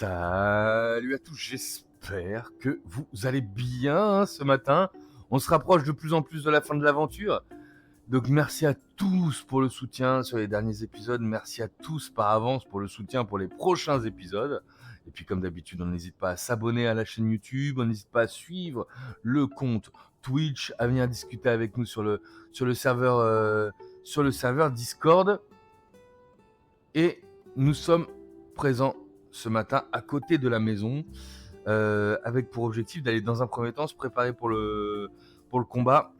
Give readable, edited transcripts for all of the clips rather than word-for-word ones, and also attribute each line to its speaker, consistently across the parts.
Speaker 1: Salut à tous, j'espère que vous allez bien ce matin. On se rapproche de plus en plus de la fin de l'aventure. Donc merci à tous pour le soutien sur les derniers épisodes. Merci à tous par avance pour le soutien pour les prochains épisodes. Et puis comme d'habitude, on n'hésite pas à s'abonner à la chaîne YouTube, on n'hésite pas à suivre le compte Twitch, à venir discuter avec nous sur le serveur Discord. Et nous sommes présents ce matin à côté de la maison, avec pour objectif d'aller dans un premier temps se préparer pour le combat.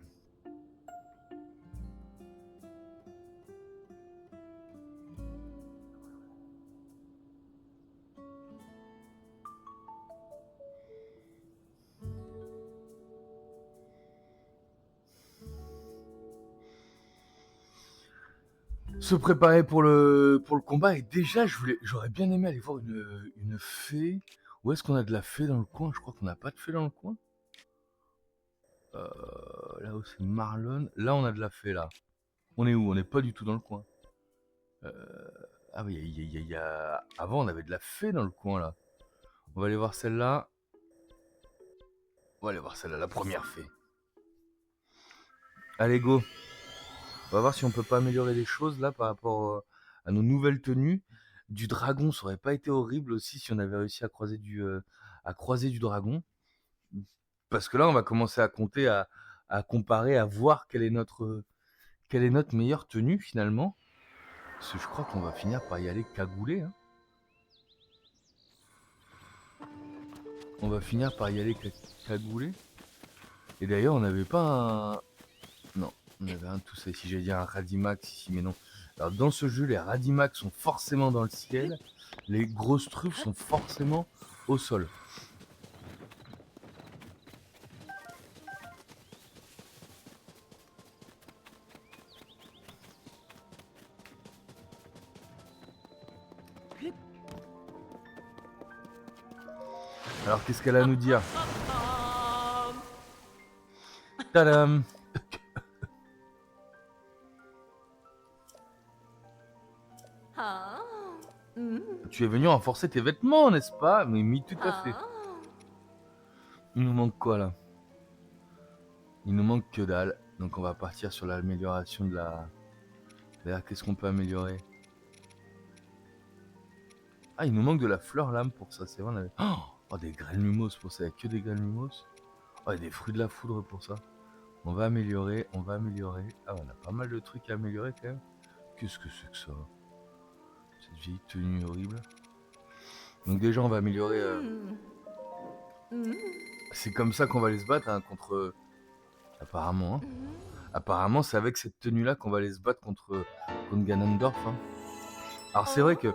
Speaker 1: Se préparer pour le combat. Et déjà j'aurais bien aimé aller voir une fée. Où est-ce qu'on a de la fée dans le coin? Je crois qu'on n'a pas de fée dans le coin. Là où c'est Marlon. Là on a de la fée là. On est où? On n'est pas du tout dans le coin. Ah oui, il y a... Avant on avait de la fée dans le coin là. On va aller voir celle-là. On va aller voir celle-là, la première fée. Allez go. On va voir si on peut pas améliorer les choses là par rapport à nos nouvelles tenues. Du dragon, ça aurait pas été horrible aussi si on avait réussi à croiser du dragon. Parce que là, on va commencer à compter, à comparer, à voir quelle est notre meilleure tenue finalement. Parce que je crois qu'on va finir par y aller cagoulé. Hein. On va finir par y aller cagoulé. Et d'ailleurs, on n'avait pas un... Non, on avait un tout ça ici. J'allais dire un Radimax ici, mais non. Alors dans ce jeu, les Radimax sont forcément dans le ciel. Les grosses truffes sont forcément au sol. Alors qu'est-ce qu'elle a à nous dire? Tadam! Tu es venu renforcer tes vêtements, n'est-ce pas? Mais oui, tout à fait. Il nous manque quoi là? Il nous manque que dalle. Donc on va partir sur l'amélioration de la... D'ailleurs, qu'est-ce qu'on peut améliorer? Ah, il nous manque de la fleur lame pour ça, c'est vrai. On avait... Oh, des graines mimosas pour ça. Il n'y a que des graines mimosas. Oh, et des fruits de la foudre pour ça. On va améliorer. Ah, on a pas mal de trucs à améliorer quand même. Qu'est-ce que c'est que ça? Cette vieille tenue horrible. Donc déjà, on va améliorer... C'est comme ça qu'on va aller se battre hein, contre... Apparemment. Hein. Apparemment, c'est avec cette tenue-là qu'on va aller se battre contre Ganondorf. Hein. Alors c'est vrai que...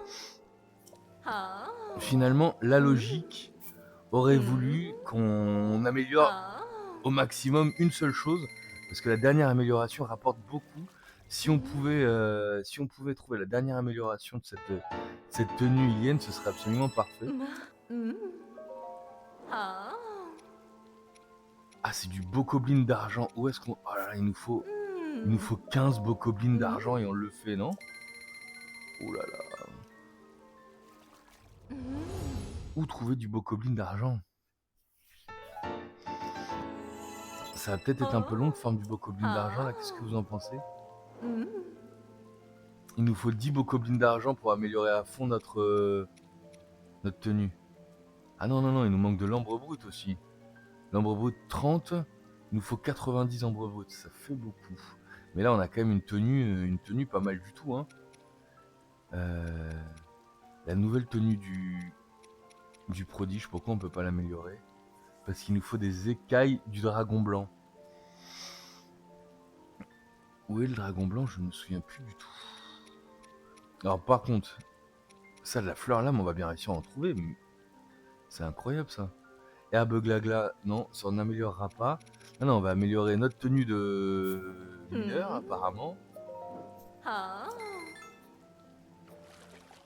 Speaker 1: Finalement, la logique aurait voulu qu'on améliore au maximum une seule chose, parce que la dernière amélioration rapporte beaucoup. Si on pouvait trouver la dernière amélioration de cette tenue ilienne, ce serait absolument parfait. Ah, c'est du bokoblin d'argent. Où est-ce qu'on... Oh là là, il nous faut 15 bokoblins d'argent et on le fait, non? Oh là là. Où trouver du bokoblin d'argent? Ça va peut-être être un peu long de forme du bokoblin d'argent là, qu'est-ce que vous en pensez? Il nous faut 10 bokoblins d'argent pour améliorer à fond notre tenue. Ah non, non, non, il nous manque de l'ambre brut aussi. L'ambre brut 30, il nous faut 90 ambre brut, ça fait beaucoup. Mais là on a quand même une tenue pas mal du tout. Hein. La nouvelle tenue du prodige, pourquoi on peut pas l'améliorer? Parce qu'il nous faut des écailles du dragon blanc. Où est le dragon blanc? Je ne me souviens plus du tout. Alors par contre, ça de la fleur lame, on va bien réussir à en trouver. Mais c'est incroyable ça. Herbe glagla, non, ça on n'améliorera pas. Non, non, on va améliorer notre tenue de mineur apparemment.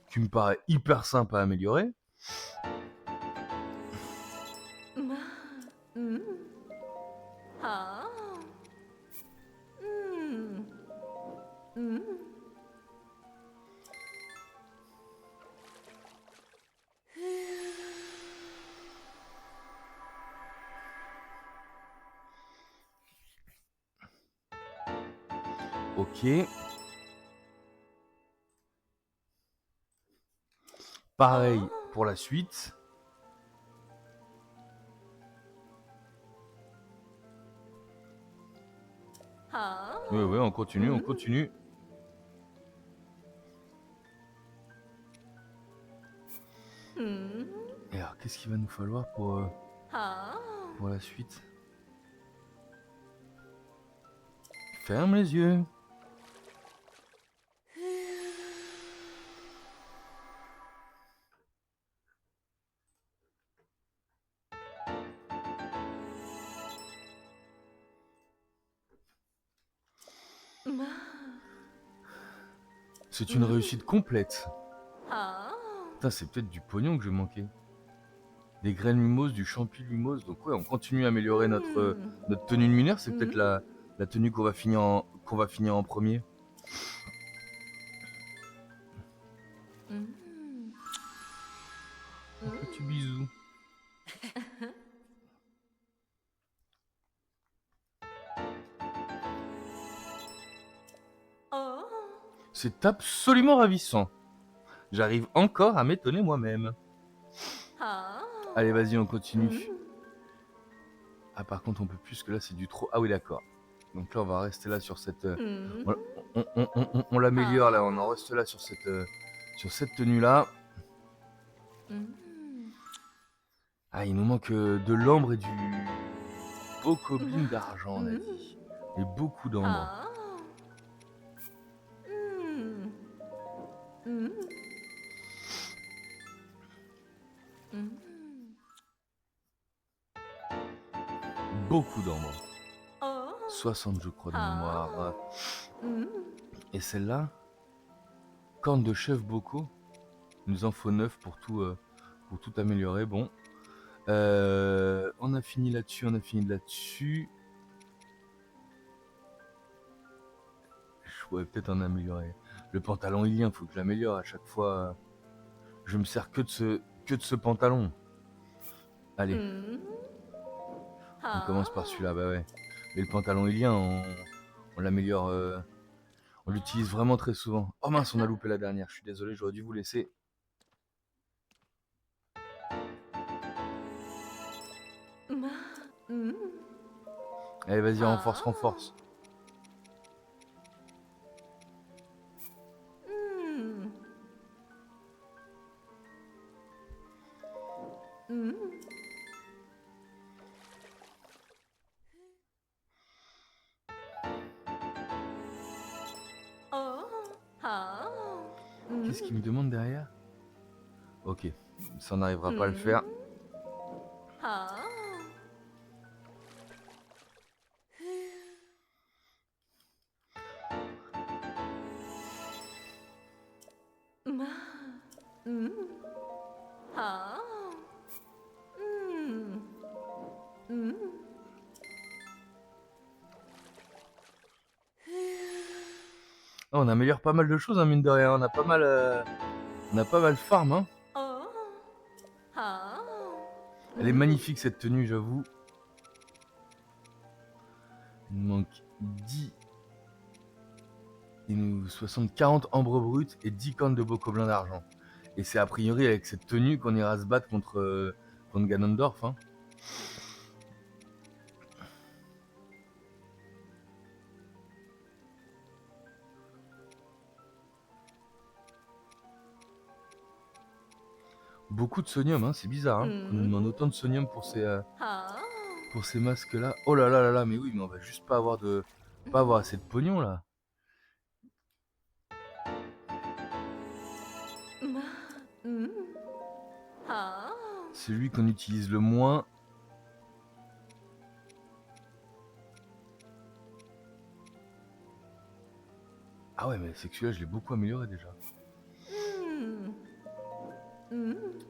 Speaker 1: Qui me paraît hyper simple à améliorer. Ok. Pareil pour la suite. Oui, on continue, on continue. Et alors, qu'est-ce qu'il va nous falloir pour la suite? Ferme les yeux. C'est une réussite complète. Putain, c'est peut-être du pognon que je manquais. Des graines mimoses, du champi mimose. Donc ouais, on continue à améliorer notre tenue de mineur. C'est peut-être la tenue qu'on va finir en premier. Un petit bisou. C'est absolument ravissant. J'arrive encore à m'étonner moi-même. Allez, vas-y, on continue. Ah, par contre, on peut plus, que là, c'est du trop... Ah oui, d'accord. Donc là, on va rester là sur cette... On l'améliore, là. On en reste là sur cette tenue-là. Ah, il nous manque de l'ambre et du bokoblin d'argent, on a dit. Et beaucoup d'ambre. Beaucoup d'ambre. 60, je crois, de mémoire. Et celle-là, corne de chef boko. Il nous en faut 9 pour tout améliorer. Bon. On a fini là-dessus, Je pourrais peut-être en améliorer. Le pantalon ilien, faut que je l'améliore à chaque fois. Je me sers que de ce pantalon. Allez. On commence par celui-là, bah ouais. Mais le pantalon ilien, on l'améliore. On l'utilise vraiment très souvent. Oh mince, on a loupé la dernière. Je suis désolé, j'aurais dû vous laisser. Allez, vas-y, renforce. Qu'est-ce qu'il me demande derrière? Ok, ça n'arrivera pas à le faire. Oh, on améliore pas mal de choses, hein, mine de rien. On a pas mal farm, hein. Elle est magnifique, cette tenue, j'avoue. Il nous manque 10. Il nous 40 ambres brutes et 10 cornes de bokoblin d'argent. Et c'est a priori avec cette tenue qu'on ira se battre contre Ganondorf, hein. Beaucoup de sonium, hein, c'est bizarre, hein, qu'on nous demande autant de sonium pour ces masques-là. Oh là là là là, mais oui, mais on va juste pas avoir assez de pognon, là. C'est lui qu'on utilise le moins. Ah ouais, mais c'est que celui-là, je l'ai beaucoup amélioré déjà.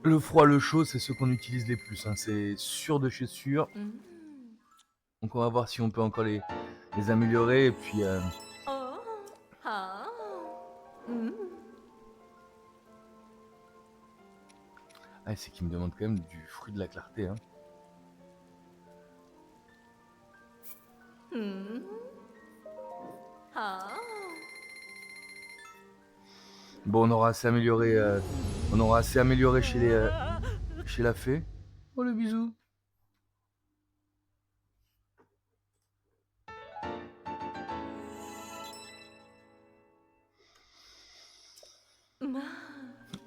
Speaker 1: Le froid, le chaud, c'est ceux qu'on utilise les plus, hein. C'est sûr de chez sûr. Donc on va voir si on peut encore les améliorer. Et puis... Ah, c'est qu'il me demande quand même du fruit de la clarté, hein. Bon, on aura assez amélioré chez la fée. Oh le bisou.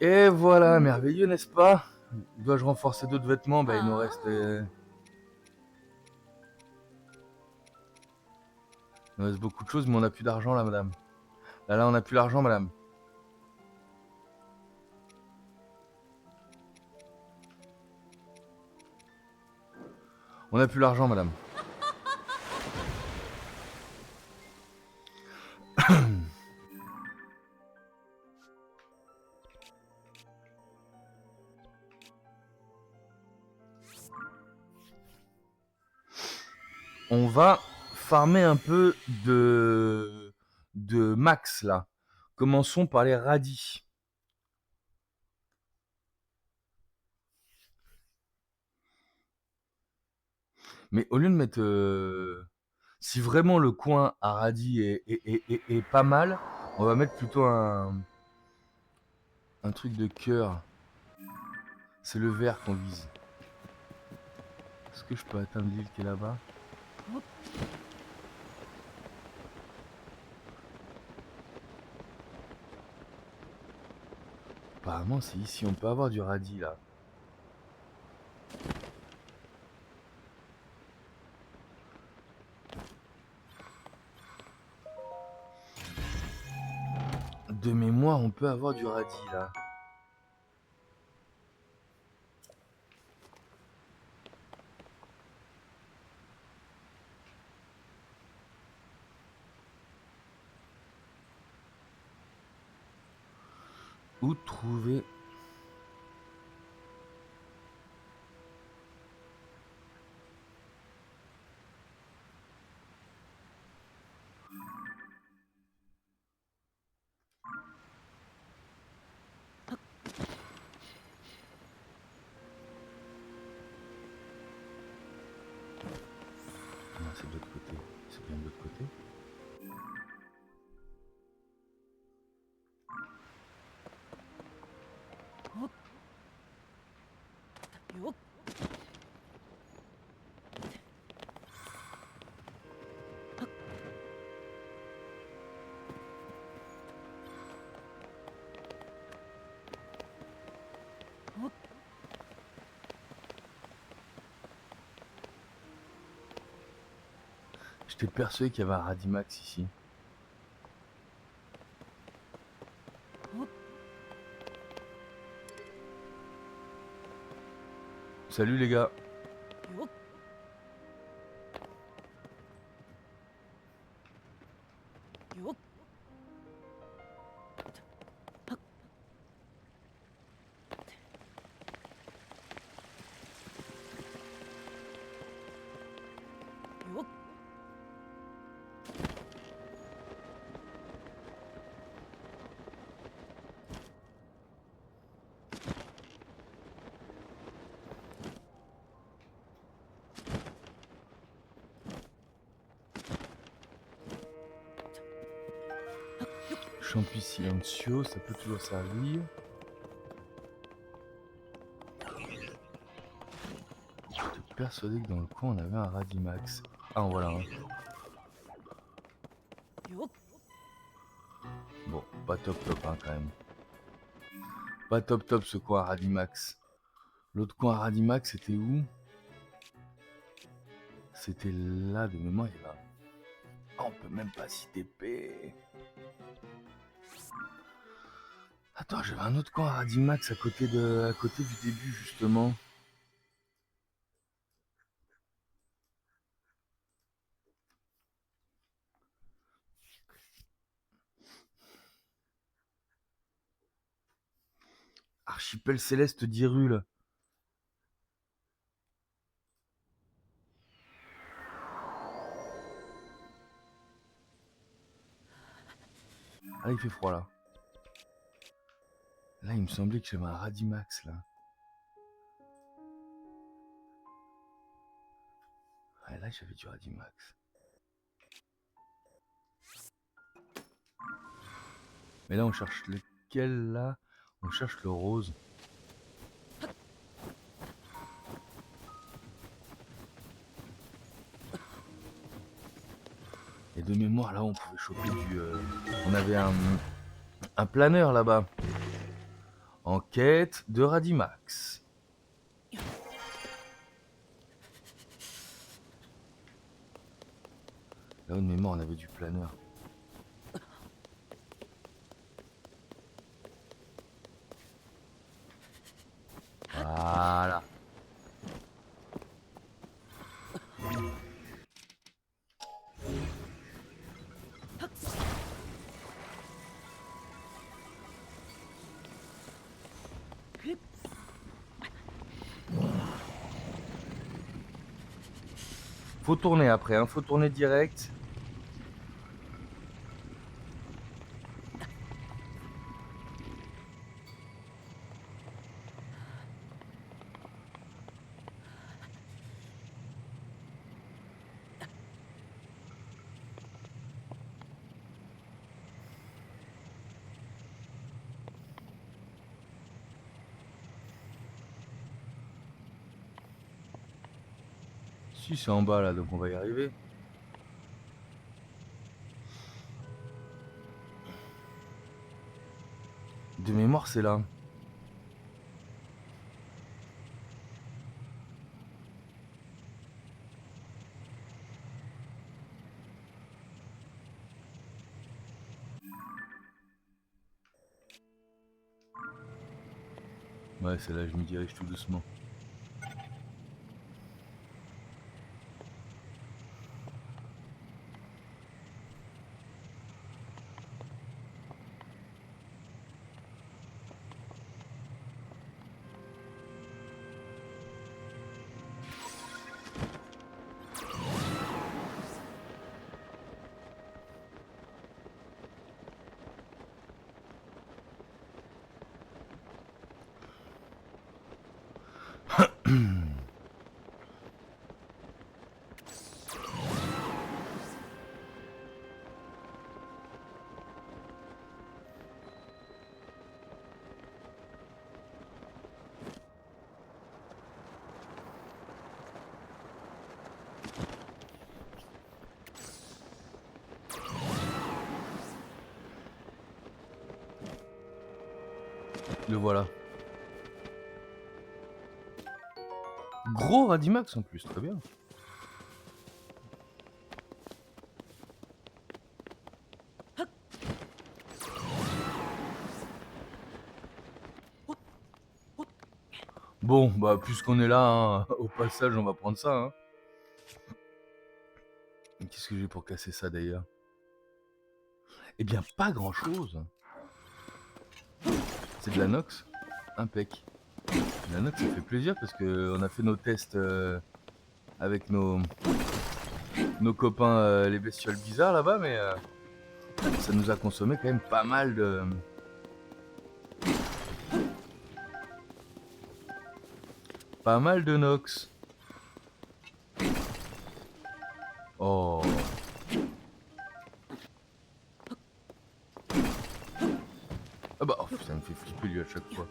Speaker 1: Et voilà, merveilleux, n'est-ce pas? Dois-je renforcer d'autres vêtements? Bah, il nous reste beaucoup de choses, mais on n'a plus d'argent là, madame. Là, on n'a plus l'argent, madame. On n'a plus l'argent, madame. On va farmer un peu de max là. Commençons par les radis. Mais au lieu de mettre... si vraiment le coin à radis est pas mal, on va mettre plutôt un truc de cœur. C'est le vert qu'on vise. Est-ce que je peux atteindre l'île qui est là-bas? Apparemment c'est ici, on peut avoir du radis là. De mémoire, on peut avoir du radis là. Où trouver... Non, c'est de l'autre côté. C'est bien de l'autre côté. J'étais persuadé qu'il y avait un Radimax ici. Salut les gars. Champi silencio, ça peut toujours servir. J'étais persuadé que dans le coin on avait un Radimax. Ah, en voilà un. Bon, pas top hein, quand même. Pas top ce coin à Radimax. L'autre coin à Radimax c'était où? C'était là de mémoire, il y avait un... Ah, on peut même pas s'y TP. Attends, j'avais un autre coin à Radimax à côté du début justement. Archipel céleste d'Hyrule. Ah, il fait froid là. Là, il me semblait que j'avais un Radimax là. Ouais, là, j'avais du Radimax. Mais là, on cherche les lequel là? On cherche le rose. Et de mémoire, là, on pouvait choper du... On avait un planeur là-bas. En quête de Radimax. Là, de mémoire, on avait du planeur. Voilà. Faut tourner après, hein. Faut tourner direct. Si, c'est en bas là, donc on va y arriver. De mémoire, c'est là. Ouais, c'est là, je m'y dirige tout doucement. Le voilà. Gros Radimax en plus, très bien. Bon, bah puisqu'on est là, hein, au passage, on va prendre ça. Hein. Qu'est-ce que j'ai pour casser ça d'ailleurs? Eh bien, pas grand-chose. C'est de l'anox. Impec. L'anox, ça fait plaisir parce qu'on a fait nos tests avec nos copains, les bestioles bizarres là-bas, mais ça nous a consommé quand même pas mal de... Pas mal de nox. Oh. Ah bah, oh, ça me fait flipper lui à chaque fois.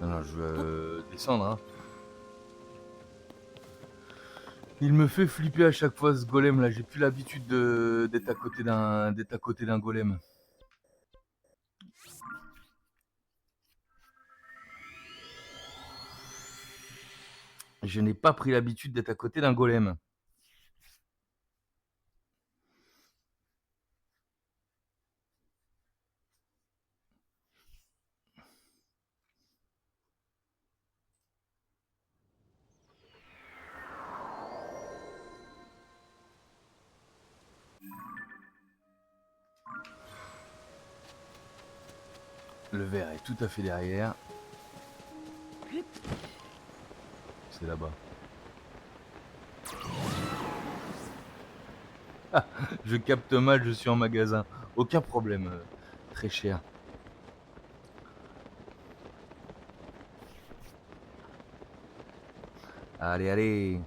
Speaker 1: Non, non, je vais descendre, hein. Il me fait flipper à chaque fois ce golem là, j'ai plus l'habitude d'être à côté d'un golem. Je n'ai pas pris l'habitude d'être à côté d'un golem. Le verre est tout à fait derrière. C'est là-bas. Ah, je capte mal, je suis en magasin. Aucun problème, très cher. Allez, allez.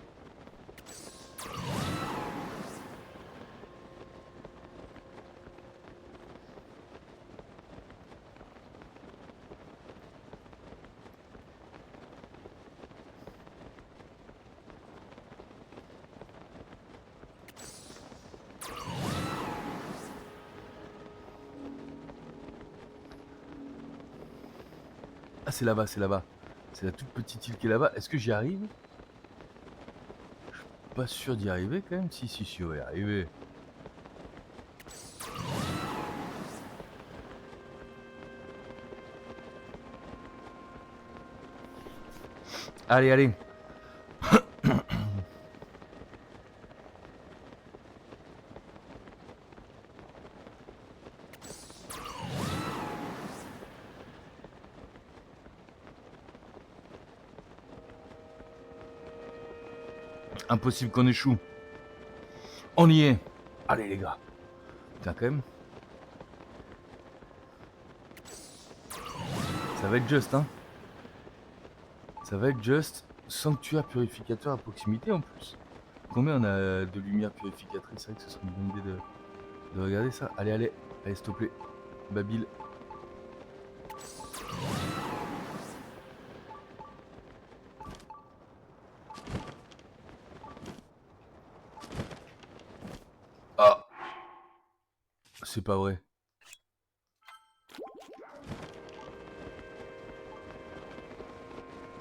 Speaker 1: Ah, c'est là-bas, c'est là-bas. C'est la toute petite île qui est là-bas. Est-ce que j'y arrive? Pas sûr d'y arriver quand même. Si, on va y arriver. Allez, allez. Impossible qu'on échoue. On y est. Allez les gars. Putain quand même. Ça va être juste, hein. Ça va être juste. Sanctuaire purificateur à proximité en plus. Combien on a de lumière purificatrice? C'est vrai que ce serait une bonne idée de regarder ça. Allez, allez. Allez, s'il te plaît. Babil. Ah, c'est pas vrai.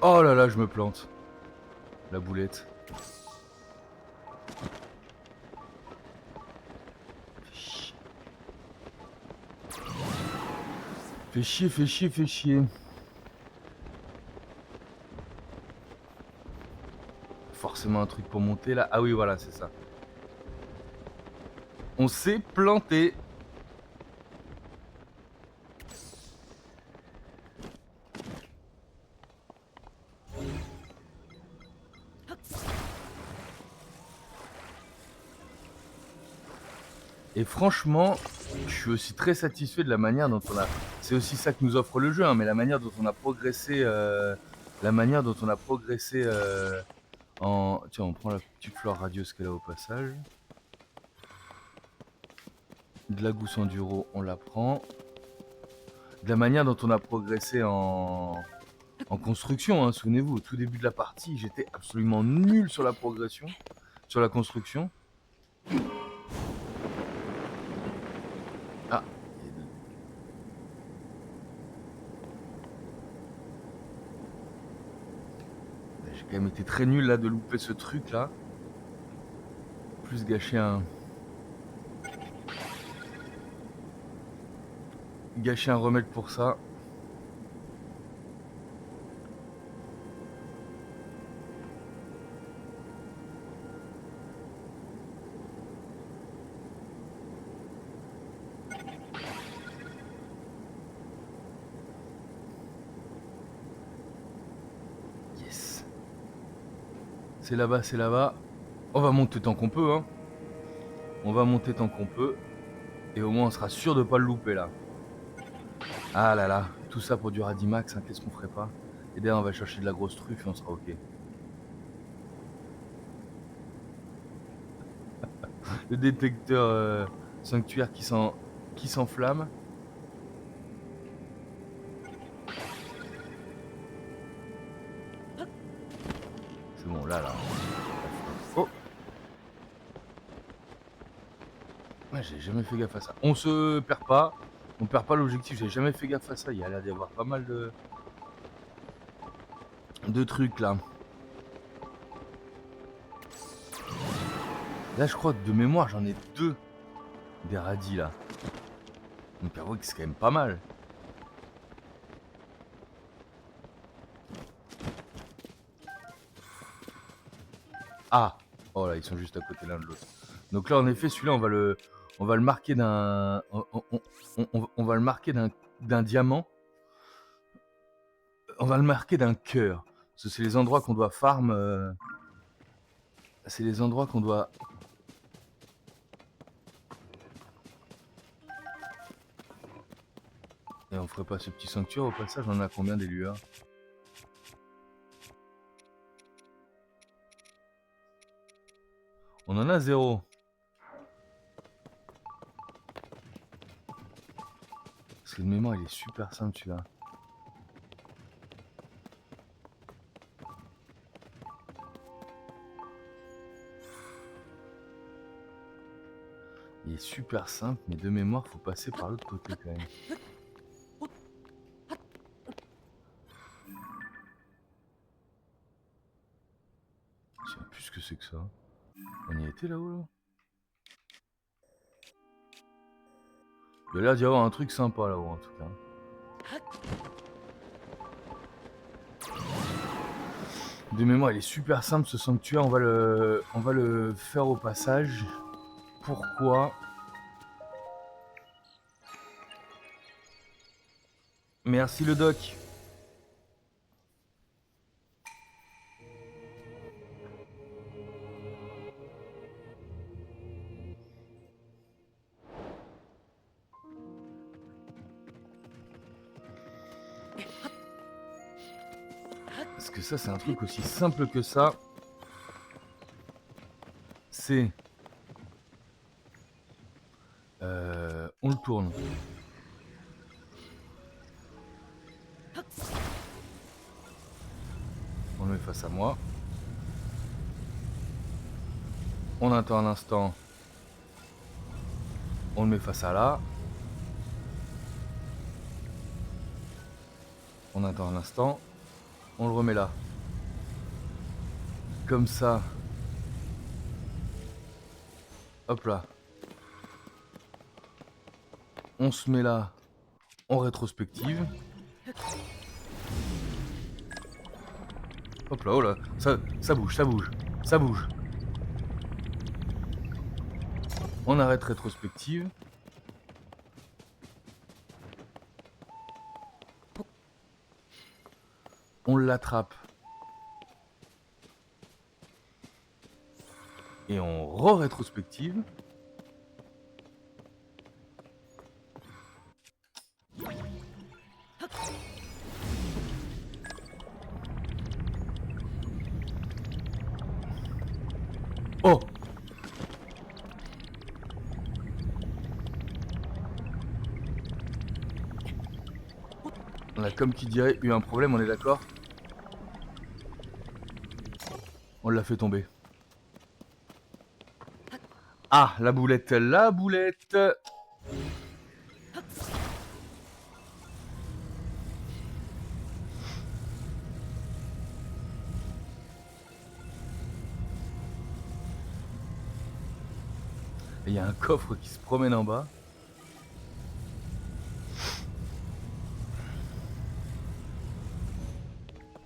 Speaker 1: Oh là là, je me plante. La boulette. Fais chier, fais chier, fais chier. Forcément un truc pour monter là. Ah oui, voilà, c'est ça. On s'est planté. Et franchement, je suis aussi très satisfait de la manière dont on a... C'est aussi ça que nous offre le jeu, hein, mais la manière dont on a progressé... La manière dont on a progressé en... Tiens, on prend la petite fleur radieuse qu'elle a au passage. De la gousse enduro, on la prend. De la manière dont on a progressé en construction, hein, souvenez-vous, au tout début de la partie, j'étais absolument nul sur la progression, sur la construction. Ah, j'ai quand même été très nul là de louper ce truc là. Plus gâcher un... Gâcher un remède pour ça. Yes. C'est là-bas, c'est là-bas. On va monter tant qu'on peut, hein. On va monter tant qu'on peut. Et au moins on sera sûr de pas le louper là. Ah là là, tout ça pour du Radimax, hein, qu'est-ce qu'on ferait pas? Et derrière on va chercher de la grosse truffe et on sera ok. Le détecteur sanctuaire qui s'enflamme. C'est bon, là. Oh! Ouais, j'ai jamais fait gaffe à ça. On se perd pas. On perd pas l'objectif. J'ai jamais fait gaffe à ça. Il y a l'air d'y avoir pas mal de trucs là. Là, je crois que de mémoire, j'en ai 2 des radis là. Donc, avouez que c'est quand même pas mal. Ah! Oh là, ils sont juste à côté l'un de l'autre. Donc là, en effet, celui-là, on va le marquer d'un, on va le marquer d'un diamant. On va le marquer d'un cœur. Parce que c'est les endroits qu'on doit farm. C'est les endroits qu'on doit... Et on ferait pas ce petit sanctuaire au passage, on en a combien des lueurs? On en a 0. Parce que le mémoire il est super simple celui-là. Il est super simple, mais de mémoire faut passer par l'autre côté quand même. Je sais plus ce que c'est que ça. On y était là-haut là. Il a l'air d'y avoir un truc sympa là-haut en tout cas. De mémoire, il est super simple ce sanctuaire, on va le faire au passage. Pourquoi? Merci le doc. Parce que ça, c'est un truc aussi simple que ça. C'est... on le tourne. On le met face à moi. On attend un instant. On le met face à là. On attend un instant. On le remet là. Comme ça. Hop là. On se met là en rétrospective. Hop là, oh là. Ça bouge, ça bouge. Ça bouge. On arrête rétrospective. On l'attrape. Et on re-rétrospective. Oh! On a, comme qui dirait, eu un problème, on est d'accord? On l'a fait tomber. Ah, la boulette, la boulette! Il y a un coffre qui se promène en bas.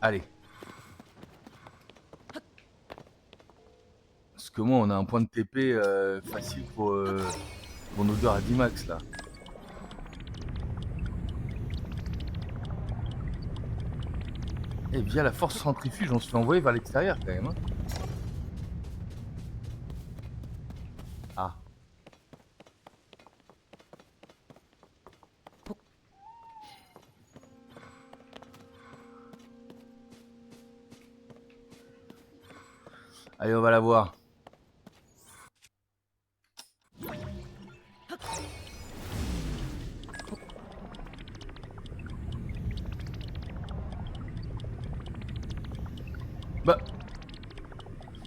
Speaker 1: Allez. Parce que moi, on a un point de TP facile pour nos deux à 10 max là. Et via la force centrifuge, on se fait envoyer vers l'extérieur quand même. Hein. Ah. Allez, on va la voir. Bah.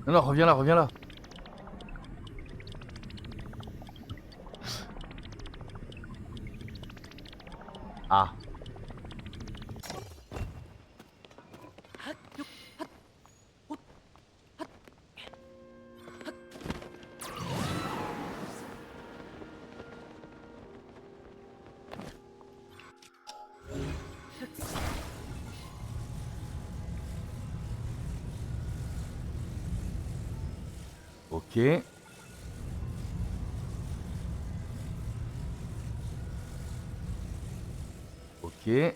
Speaker 1: Non, non, reviens là, reviens là. Ah. Ok. Ok.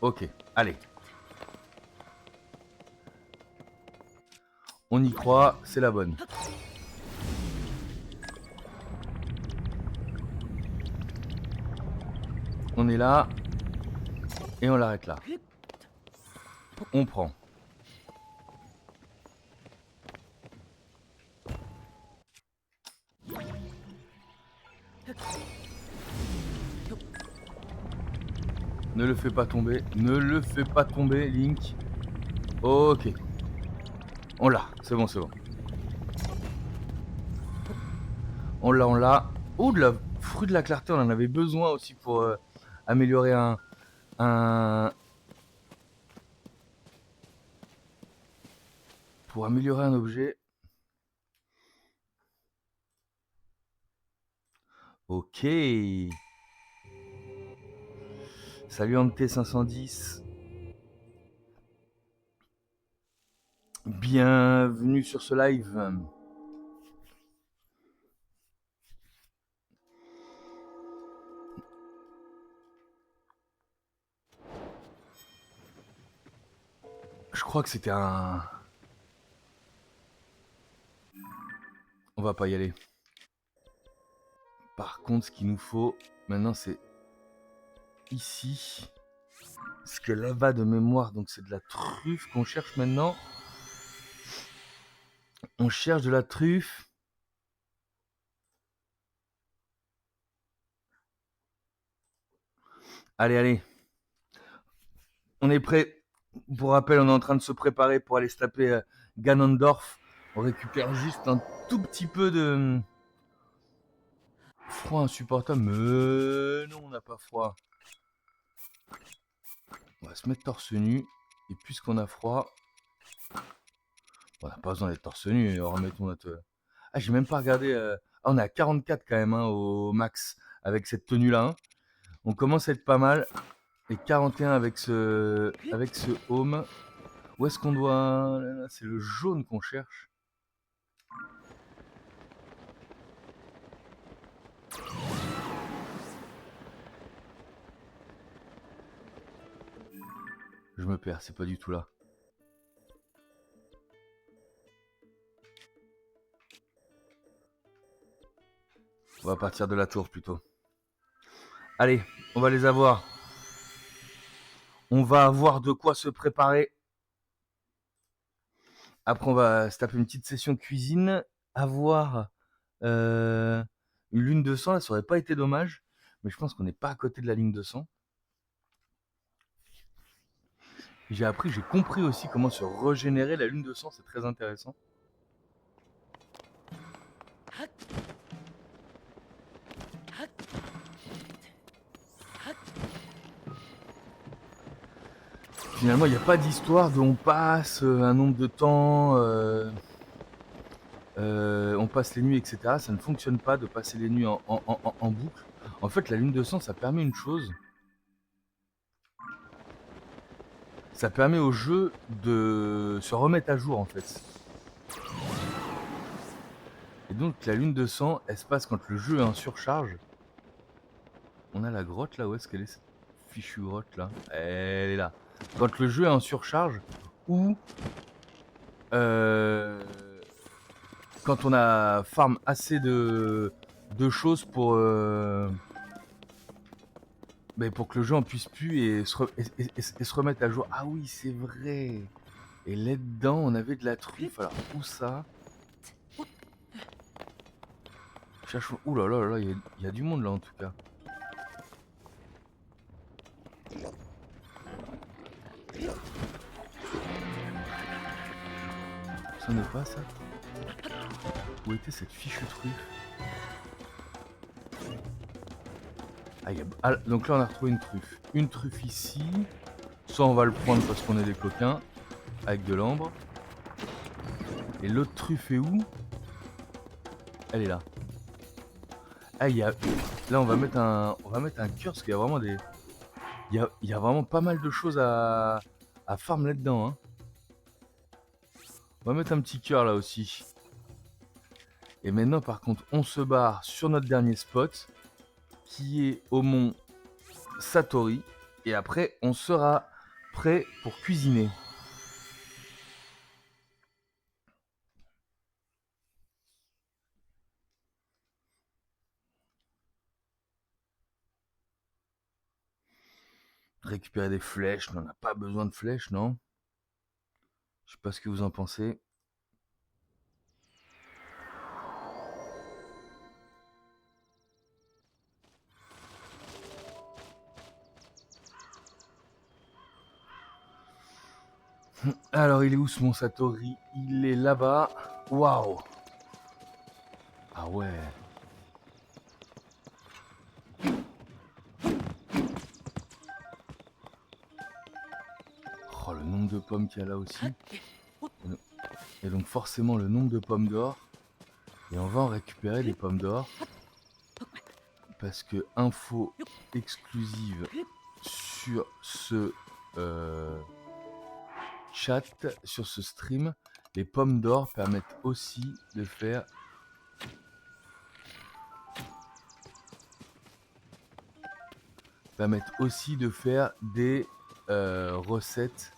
Speaker 1: Ok, allez. On y croit, c'est la bonne. On est là. Et on l'arrête là. On prend. Ne le fais pas tomber. Ne le fais pas tomber, Link. Ok. On l'a. C'est bon, c'est bon. On l'a, on l'a. Oh, de la fruit de la clarté, on en avait besoin aussi pour améliorer un... Pour améliorer un objet. Ok. Salut Ante510. Bienvenue sur ce live. Je crois que c'était un... On va pas y aller. Par contre, ce qu'il nous faut maintenant, c'est ici. Ce que là-bas de mémoire, donc c'est de la truffe qu'on cherche maintenant. On cherche de la truffe. Allez, allez. On est prêt. Pour rappel, on est en train de se préparer pour aller se taper Ganondorf. On récupère juste un tout petit peu de froid insupportable. Mais non, on n'a pas froid. On va se mettre torse nu. Et puisqu'on a froid, on n'a pas besoin d'être torse nu. Remettons notre... Ah, j'ai même pas regardé... Ah, on est à 44 quand même au max avec cette tenue-là. Hein. On commence à être pas mal. Et 41 avec ce home. Où est-ce qu'on doit... C'est le jaune qu'on cherche. Je me perds, c'est pas du tout là. On va partir de la tour plutôt. Allez, on va les avoir. On va avoir de quoi se préparer. Après, on va se taper une petite session cuisine. Avoir une lune de sang, là, ça aurait pas été dommage. Mais je pense qu'on n'est pas à côté de la ligne de sang. J'ai compris aussi comment se régénérer la lune de sang, c'est très intéressant. Finalement, il n'y a pas d'histoire d'où on passe un nombre de temps, on passe les nuits, etc. Ça ne fonctionne pas de passer les nuits en boucle. En fait, la lune de sang, ça permet une chose. Ça permet au jeu de se remettre à jour, en fait. Et donc, la lune de sang, elle se passe quand le jeu est en surcharge. On a la grotte, là. Où est-ce qu'elle est, cette fichue grotte, là? Elle est là. Quand le jeu est en surcharge, ou... quand on a farm assez de choses pour que le jeu en puisse plus et se remettre à jour. Ah oui, c'est vrai. Et là-dedans, on avait de la truffe. Alors, où ça? Cherche... Ouh là là là, il y a du monde là en tout cas. Ça n'est pas ça. Où était cette fichue truffe? Donc là, on a retrouvé une truffe. Une truffe ici. Soit on va le prendre parce qu'on est des coquins. Avec de l'ambre. Et l'autre truffe est où? Elle est là. Ah, là, on va mettre un cœur parce qu'il y a vraiment des... Il y a vraiment pas mal de choses à farm là-dedans. Hein. On va mettre un petit cœur là aussi. Et maintenant, par contre, on se barre sur notre dernier spot, qui est au mont Satori. Et après, on sera prêt pour cuisiner. Récupérer des flèches, mais on n'a pas besoin de flèches, non? Je sais pas ce que vous en pensez. Alors, il est où ce mont Satori? Il est là-bas. Waouh! Ah ouais. nombre de pommes qu'il y a là aussi. Et donc forcément le nombre de pommes d'or. Et on va en récupérer des pommes d'or. Parce que info exclusive sur ce chat, sur ce stream, les pommes d'or permettent aussi de faire des recettes.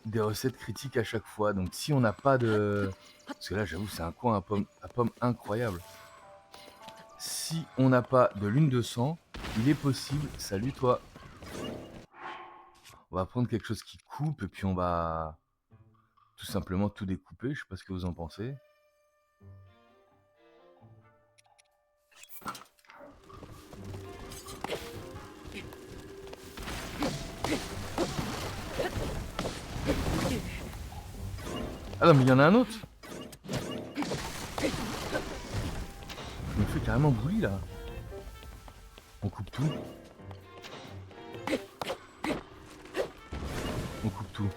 Speaker 1: Des recettes critiques à chaque fois. Donc si on n'a pas de... Parce que là j'avoue c'est un coin à pommes incroyable. Si on n'a pas de lune de sang, il est possible... Salut toi. On va prendre quelque chose qui coupe et puis on va tout simplement tout découper. Je sais pas ce que vous en pensez. Ah non mais il y en a un autre. Je me fais carrément bully là. On coupe tout. On coupe tout.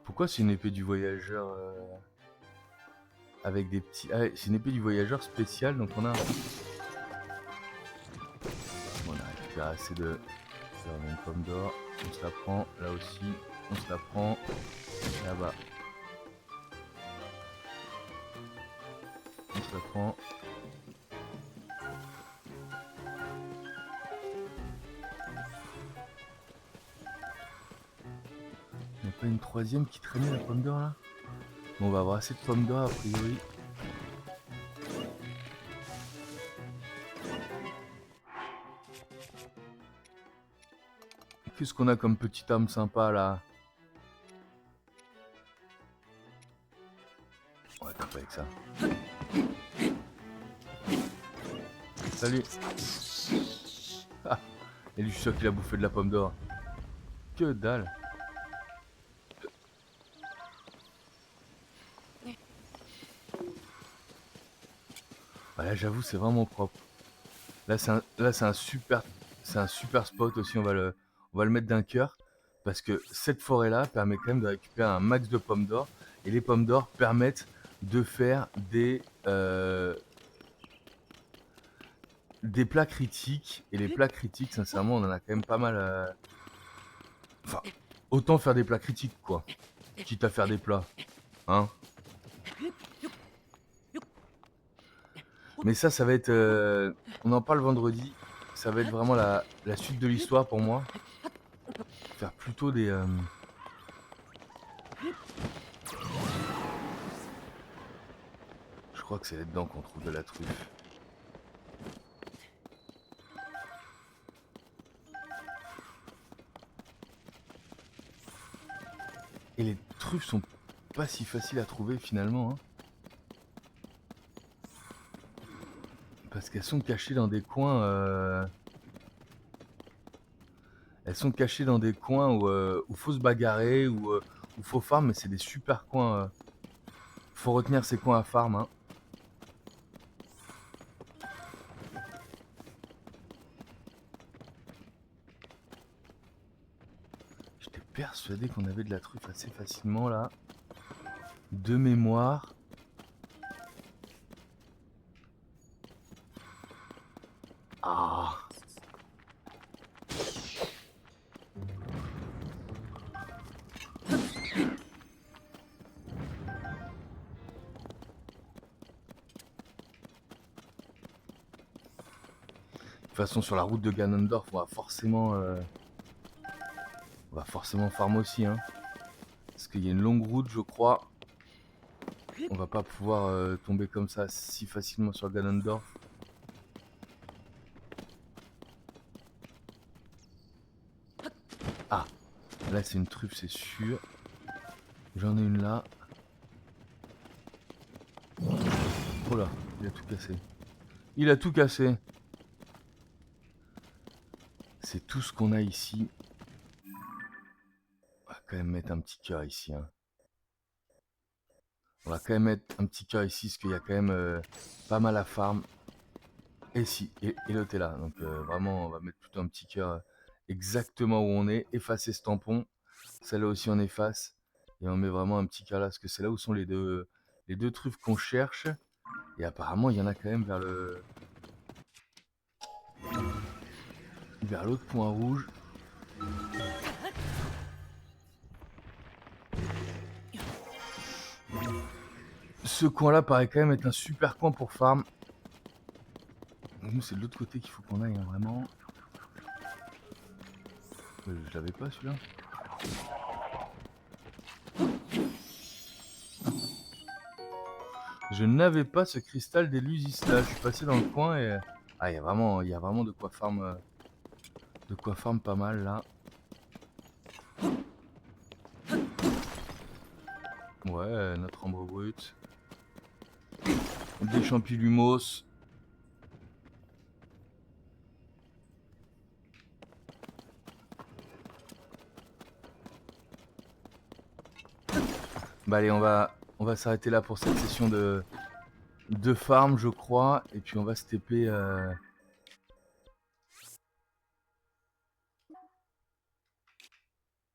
Speaker 1: Pourquoi c'est une épée du voyageur avec des petits... Ah, c'est une épée du voyageur spéciale, donc on a... On a récupéré assez de... faire une pomme d'or. On se la prend, là aussi. On se la prend, là-bas. On se la prend. Il n'y a pas une troisième qui traînait la pomme d'or là? Bon, on va avoir assez de pommes d'or a priori. Qu'est-ce qu'on a comme petite arme sympa là? On va taper avec ça. Salut. Ah, et lui je suis sûr qu'il a bouffé de la pomme d'or. Que dalle. Bah là j'avoue c'est vraiment propre. Là c'est un super spot aussi, on va le mettre d'un cœur. Parce que cette forêt là permet quand même de récupérer un max de pommes d'or. Et les pommes d'or permettent de faire des plats critiques. Et les plats critiques sincèrement on en a quand même pas mal. Enfin, autant faire des plats critiques quoi. Quitte à faire des plats. Hein. Mais ça va être... on en parle vendredi. Ça va être vraiment la suite de l'histoire pour moi. Faire plutôt des... Je crois que c'est là-dedans qu'on trouve de la truffe. Et les truffes sont pas si faciles à trouver finalement. Hein. Parce qu'elles sont cachées dans des coins... Elles sont cachées dans des coins où faut se bagarrer, où faut farm, mais c'est des super coins. Faut retenir ces coins à farm. Hein. J'étais persuadé qu'on avait de la truffe assez facilement là. De mémoire. Ah. De toute façon sur la route de Ganondorf on va forcément farm aussi hein. Parce qu'il y a une longue route je crois. On va pas pouvoir tomber comme ça si facilement sur Ganondorf. Ah, là c'est une truffe c'est sûr. J'en ai une là. Oh là. Il a tout cassé. Il a tout cassé. C'est tout ce qu'on a ici. On va quand même mettre un petit cœur ici. Hein. On va quand même mettre un petit cœur ici, parce qu'il y a quand même pas mal à farm. Et si, et le thé là. Donc vraiment, on va mettre plutôt un petit cœur exactement où on est. Effacer ce tampon. Celle-là aussi, on efface. Et on met vraiment un petit cœur là, parce que c'est là où sont les deux truffes qu'on cherche. Et apparemment, il y en a quand même vers l'autre point rouge. Ce coin-là paraît quand même être un super coin pour farm. Donc nous, c'est de l'autre côté qu'il faut qu'on aille, hein, vraiment. Je l'avais pas celui-là. Je n'avais pas ce cristal des Lusis là. Je suis passé dans le coin et... Ah, il y a vraiment de quoi farm... de quoi farm pas mal là. Ouais, notre ambre brut. Des champignons. Bah allez, on va s'arrêter là pour cette session de farm, je crois. Et puis on va se TP...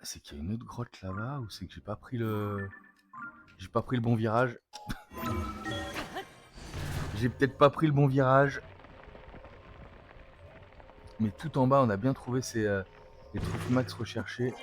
Speaker 1: C'est qu'il y a une autre grotte là-bas ou c'est que j'ai pas pris le bon virage. J'ai peut-être pas pris le bon virage. Mais tout en bas, on a bien trouvé les truffes max recherchées.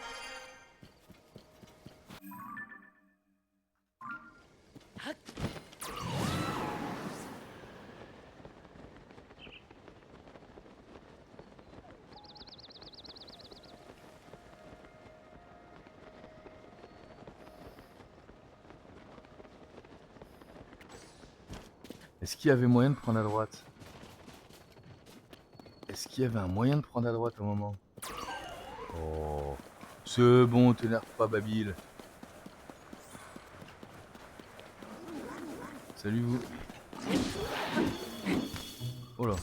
Speaker 1: Est-ce qu'il y avait moyen de prendre à droite? Est-ce qu'il y avait un moyen de prendre à droite au moment? Oh, c'est bon, t'énerve pas, Babil. Salut vous. Oh là.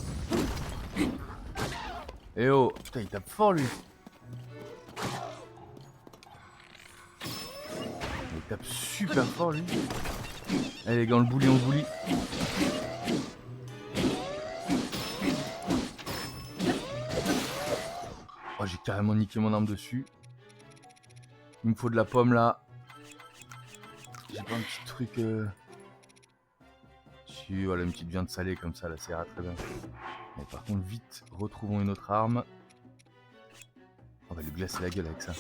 Speaker 1: Eh oh, putain, il tape fort lui. Il tape super fort lui. Allez les gars, on le bully. Oh, j'ai carrément niqué mon arme dessus. Il me faut de la pomme là. J'ai pas un petit truc... Si, voilà, une petite viande salée comme ça, là, ça ira très bien. Mais par contre, vite, retrouvons une autre arme. On va lui glacer la gueule avec ça.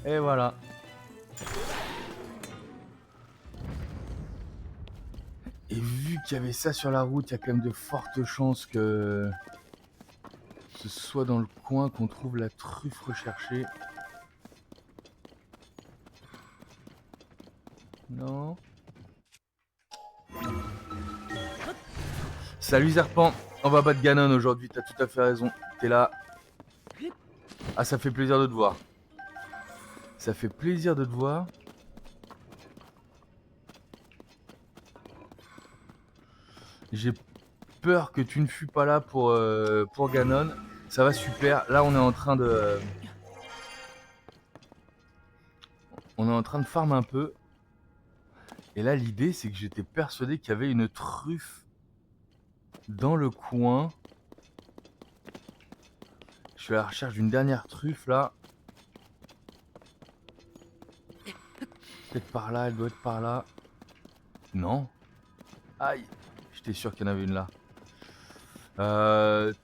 Speaker 1: Et voilà. Et vu qu'il y avait ça sur la route, il y a quand même de fortes chances que ce soit dans le coin qu'on trouve la truffe recherchée. Non. Salut Serpent, on va battre Ganon aujourd'hui, t'as tout à fait raison. T'es là. Ah, ça fait plaisir de te voir. Ça fait plaisir de te voir. J'ai peur que tu ne fus pas là pour Ganon. Ça va super. Là, on est en train de... farm un peu. Et là, l'idée, c'est que j'étais persuadé qu'il y avait une truffe dans le coin. Je suis à la recherche d'une dernière truffe, là. Peut-être par là, elle doit être par là. Non. Aïe. J'étais sûr qu'il y en avait une là.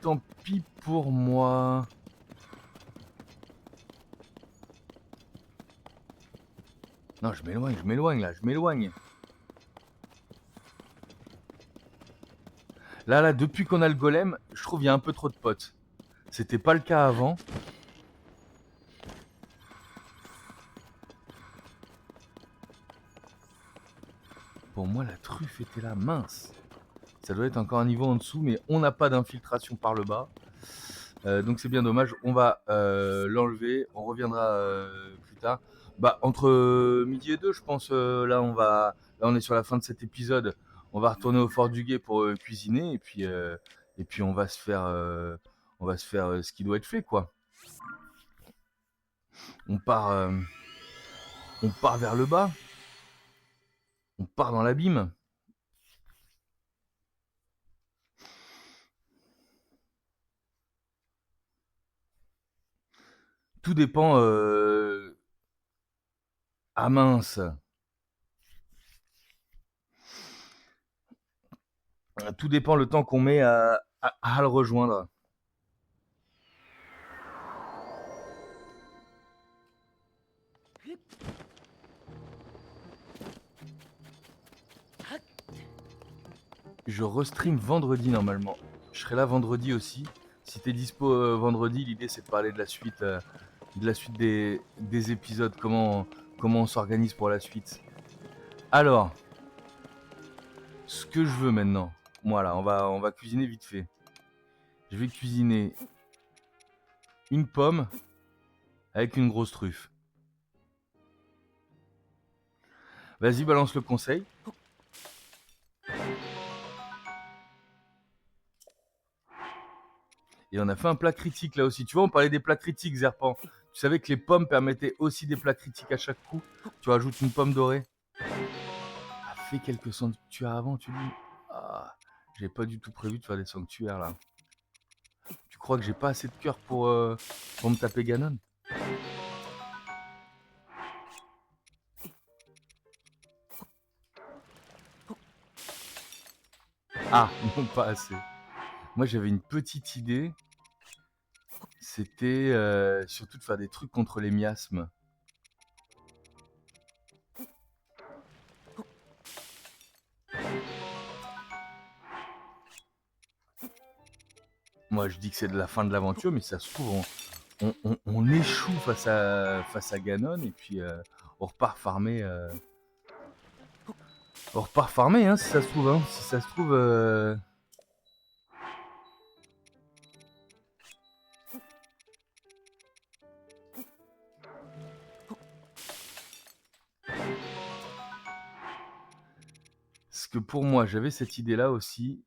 Speaker 1: Tant pis pour moi. Non, je m'éloigne là, je m'éloigne. Là, depuis qu'on a le golem, je trouve qu'il y a un peu trop de potes. C'était pas le cas avant. Pour moi, la truffe était là, mince. Ça doit être encore un niveau en dessous, mais on n'a pas d'infiltration par le bas. Donc c'est bien dommage. On va l'enlever. On reviendra plus tard. Bah, entre midi et deux, je pense. Là, on est sur la fin de cet épisode. on va retourner au Fort du Guet pour cuisiner et puis on va se faire, ce qui doit être fait, quoi. On part, on part vers le bas, on part dans l'abîme. Tout dépend. Ah mince. Tout dépend le temps qu'on met à le rejoindre. Je restream vendredi normalement. Je serai là vendredi aussi. Si t'es dispo vendredi, l'idée c'est de parler de la suite, des épisodes, comment on s'organise pour la suite. Alors, ce que je veux maintenant, voilà, on va cuisiner vite fait. Je vais cuisiner une pomme avec une grosse truffe. Vas-y, balance le conseil. Et on a fait un plat critique là aussi. Tu vois, on parlait des plats critiques, Zerpan. Tu savais que les pommes permettaient aussi des plats critiques à chaque coup. Tu rajoutes une pomme dorée. A fait quelques sanctuaires avant, tu dis. Ah, j'ai pas du tout prévu de faire des sanctuaires là. Tu crois que j'ai pas assez de cœur pour me taper Ganon? Ah, non, pas assez. Moi j'avais une petite idée. C'était surtout de faire des trucs contre les miasmes. Moi je dis que c'est de la fin de l'aventure, mais ça se trouve on échoue face à Ganon et puis on repart farmer. On repart farmer, hein, si ça se trouve. Hein. Si ça se trouve. Parce que pour moi, j'avais cette idée-là aussi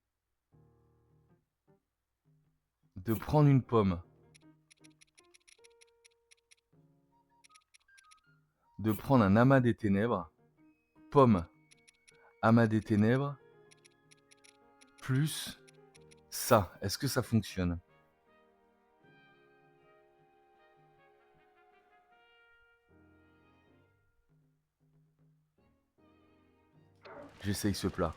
Speaker 1: de prendre une pomme, de prendre un amas des ténèbres, pomme, amas des ténèbres, plus ça. Est-ce que ça fonctionne? J'essaye ce plat.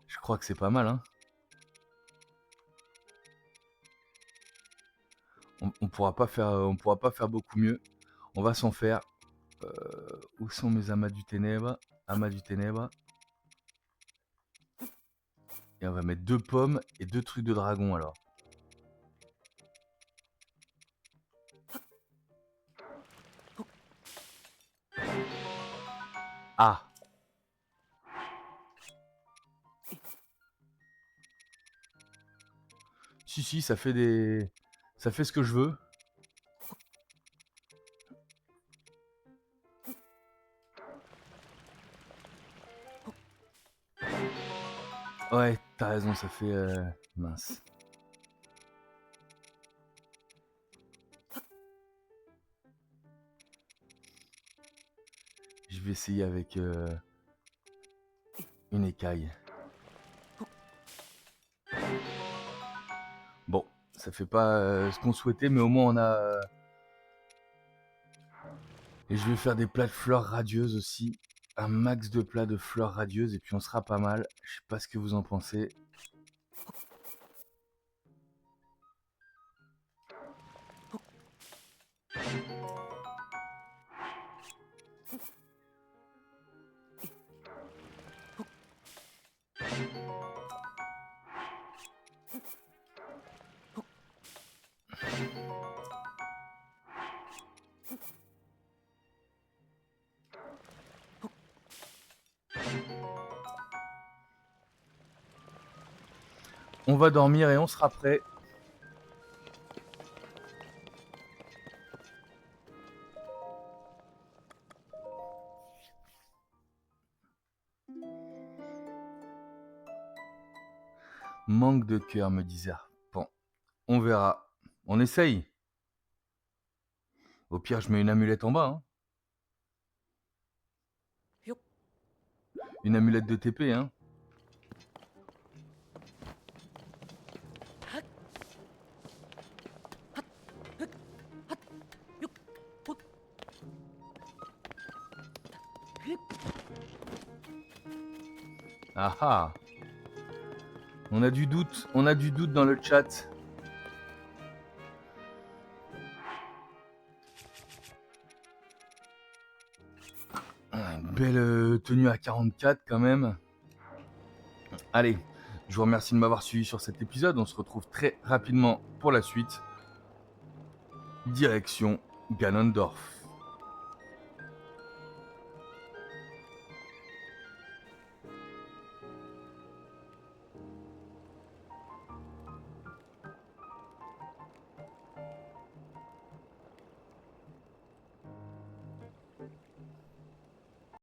Speaker 1: Je crois que c'est pas mal, hein. On pourra pas faire beaucoup mieux. On va s'en faire. Où sont mes amas du ténèbre? Amas du ténèbre. Et on va mettre 2 pommes et 2 trucs de dragon alors. Ah! Si, ça fait des. Ça fait ce que je veux. Ouais, t'as raison, ça fait. Mince. Je vais essayer avec une écaille. Bon, ça fait pas ce qu'on souhaitait, mais au moins on a. Et je vais faire des plats de fleurs radieuses aussi. Un max de plats de fleurs radieuses, et puis on sera pas mal. Je sais pas ce que vous en pensez. On va dormir et on sera prêt. Manque de cœur, me disait Arpan. On verra. On essaye. Au pire, je mets une amulette en bas. Hein. Une amulette de TP, hein. Ah ah. On a du doute dans le chat. Une belle tenue à 44 quand même. Allez, je vous remercie de m'avoir suivi sur cet épisode. On se retrouve très rapidement pour la suite. Direction Ganondorf.